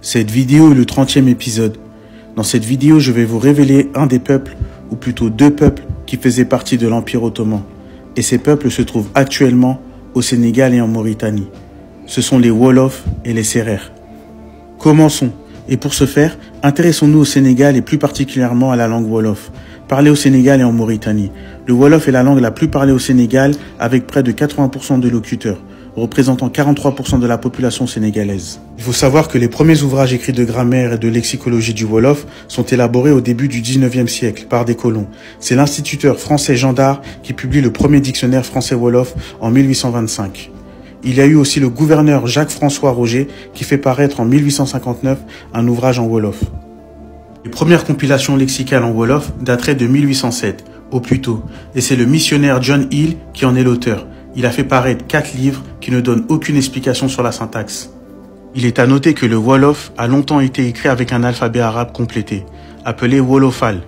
Cette vidéo est le 30e épisode. Dans cette vidéo, je vais vous révéler un des peuples, ou plutôt deux peuples, qui faisaient partie de l'Empire ottoman. Et ces peuples se trouvent actuellement au Sénégal et en Mauritanie. Ce sont les Wolofs et les Sérères. Commençons. Et pour ce faire, intéressons-nous au Sénégal et plus particulièrement à la langue Wolof, parlée au Sénégal et en Mauritanie. Le Wolof est la langue la plus parlée au Sénégal avec près de 80% de locuteurs, représentant 43% de la population sénégalaise. Il faut savoir que les premiers ouvrages écrits de grammaire et de lexicologie du Wolof sont élaborés au début du 19e siècle par des colons. C'est l'instituteur français Jean Dard qui publie le premier dictionnaire français-Wolof en 1825. Il y a eu aussi le gouverneur Jacques-François Roger qui fait paraître en 1859 un ouvrage en Wolof. Les premières compilations lexicales en Wolof dateraient de 1807, au plus tôt, et c'est le missionnaire John Hill qui en est l'auteur. Il a fait paraître 4 livres qui ne donnent aucune explication sur la syntaxe. Il est à noter que le Wolof a longtemps été écrit avec un alphabet arabe complété, appelé Wolofal,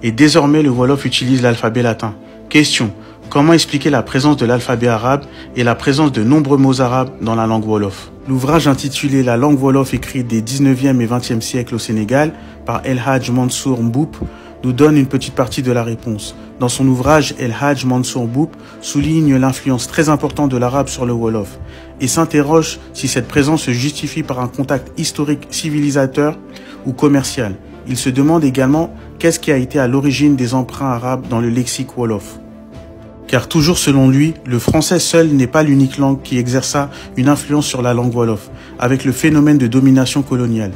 et désormais le Wolof utilise l'alphabet latin. Question: comment expliquer la présence de l'alphabet arabe et la présence de nombreux mots arabes dans la langue Wolof? L'ouvrage intitulé La langue Wolof écrite des 19e et 20e siècles au Sénégal par El Hadj Mansour Mboup nous donne une petite partie de la réponse. Dans son ouvrage, El Hadj Mansour Mboup souligne l'influence très importante de l'arabe sur le Wolof et s'interroge si cette présence se justifie par un contact historique civilisateur ou commercial. Il se demande également qu'est-ce qui a été à l'origine des emprunts arabes dans le lexique Wolof. Car toujours selon lui, le français seul n'est pas l'unique langue qui exerça une influence sur la langue Wolof, avec le phénomène de domination coloniale.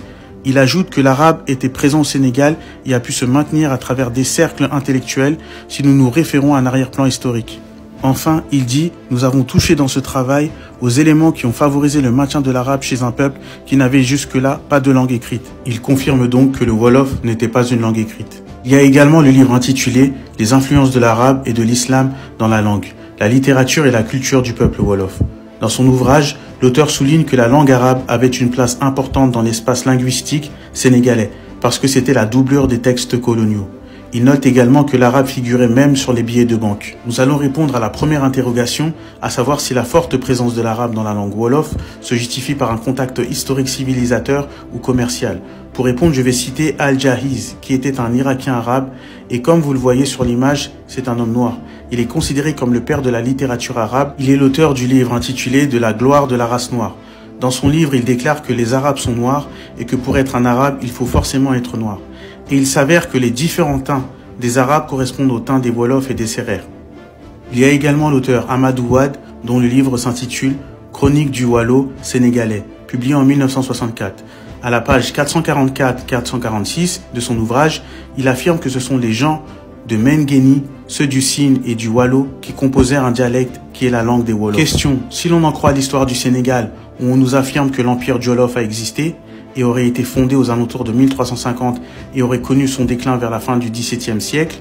Il ajoute que l'arabe était présent au Sénégal et a pu se maintenir à travers des cercles intellectuels si nous nous référons à un arrière-plan historique. Enfin, il dit « Nous avons touché dans ce travail aux éléments qui ont favorisé le maintien de l'arabe chez un peuple qui n'avait jusque-là pas de langue écrite. » Il confirme donc que le Wolof n'était pas une langue écrite. Il y a également le livre intitulé « Les influences de l'arabe et de l'islam dans la langue, la littérature et la culture du peuple Wolof ». Dans son ouvrage, l'auteur souligne que la langue arabe avait une place importante dans l'espace linguistique sénégalais, parce que c'était la doublure des textes coloniaux. Il note également que l'arabe figurait même sur les billets de banque. Nous allons répondre à la première interrogation, à savoir si la forte présence de l'arabe dans la langue Wolof se justifie par un contact historique civilisateur ou commercial. Pour répondre, je vais citer Al-Jahiz, qui était un Irakien arabe, et comme vous le voyez sur l'image, c'est un homme noir. Il est considéré comme le père de la littérature arabe. Il est l'auteur du livre intitulé « De la gloire de la race noire ». Dans son livre, il déclare que les Arabes sont noirs et que pour être un Arabe, il faut forcément être noir. Et il s'avère que les différents teints des Arabes correspondent aux teints des Wolofs et des Sérères. Il y a également l'auteur Amadou Wade, dont le livre s'intitule « Chronique du Wallo sénégalais », publié en 1964. À la page 444-446 de son ouvrage, il affirme que ce sont les gens de Mengueni, ceux du Sine et du Wallo qui composèrent un dialecte qui est la langue des Wolofs. Question: si l'on en croit l'histoire du Sénégal, où on nous affirme que l'empire Jolof a existé et aurait été fondé aux alentours de 1350 et aurait connu son déclin vers la fin du XVIIe siècle,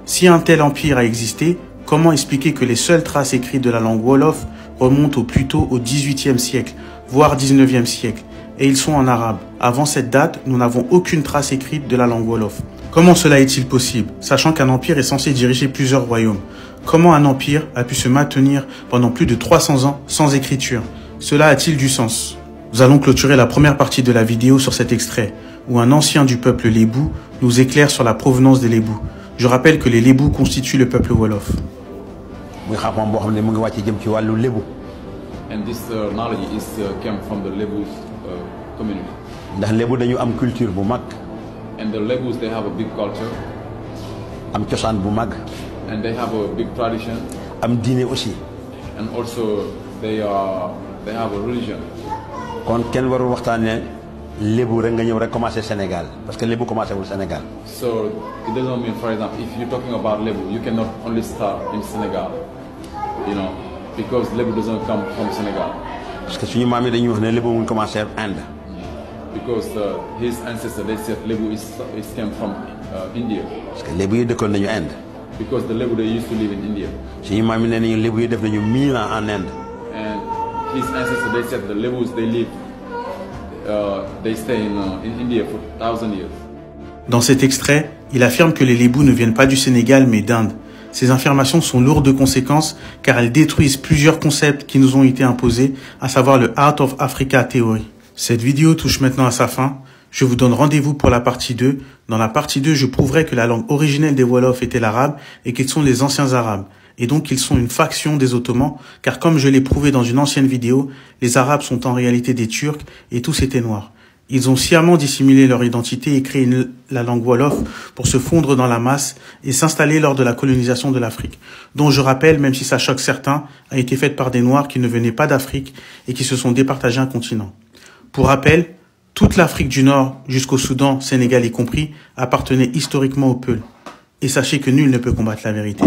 si un tel empire a existé, comment expliquer que les seules traces écrites de la langue Wolof remontent au plus tôt au XVIIIe siècle, voire XIXe siècle, et ils sont en arabe? Avant cette date, nous n'avons aucune trace écrite de la langue Wolof. Comment cela est-il possible, sachant qu'un empire est censé diriger plusieurs royaumes? Comment un empire a pu se maintenir pendant plus de 300 ans sans écriture? Cela a-t-il du sens? Nous allons clôturer la première partie de la vidéo sur cet extrait, où un ancien du peuple Lébou nous éclaire sur la provenance des Lébous. Je rappelle que les Lébous constituent le peuple Wolof. And this knowledge came from the Lebus community. ndax Lebu dañu am culture bu mag. And the Lebus, they have a big culture. am cosaan bu mag. And they have a big tradition. am diine aussi. And also they have a religion. kon kenn warul waxtaanee Lebu rek nga ñëw rek commencé Sénégal parce que Lebu commencé wul Sénégal. So it doesn't mean, for example, if you're talking about Lebu, you cannot only start in Senegal, you know, because Lebu doesn't come from Senegal. parce que suñu maam yi dañuy wax ne Lebu mu ngi commencé Inde. Because his ancestors, they said Lebu is came from India. parce que Lebu yi dëkkoon nañu Inde. Because the Lebu, they used to live in India. suñu maam yi nee nañu Lebu yi def nañu 1000 ans en Inde. And his ancestors, they said the Lebus, they live, they stay in India for 1,000 years. Dans cet extrait, il affirme que les Lébous ne viennent pas du Sénégal mais d'Inde. Ces affirmations sont lourdes de conséquences car elles détruisent plusieurs concepts qui nous ont été imposés, à savoir le Heart of Africa Theory. Cette vidéo touche maintenant à sa fin. Je vous donne rendez-vous pour la partie 2. Dans la partie 2, je prouverai que la langue originelle des Wolofs était l'arabe et qu'ils sont les anciens arabes. Et donc qu'ils sont une faction des Ottomans, car comme je l'ai prouvé dans une ancienne vidéo, les Arabes sont en réalité des Turcs et tous étaient noirs. Ils ont sciemment dissimulé leur identité et créé la langue Wolof pour se fondre dans la masse et s'installer lors de la colonisation de l'Afrique, dont je rappelle, même si ça choque certains, a été faite par des Noirs qui ne venaient pas d'Afrique et qui se sont départagés un continent. Pour rappel, toute l'Afrique du Nord, jusqu'au Soudan, Sénégal y compris, appartenait historiquement aux Peuls. Et sachez que nul ne peut combattre la vérité.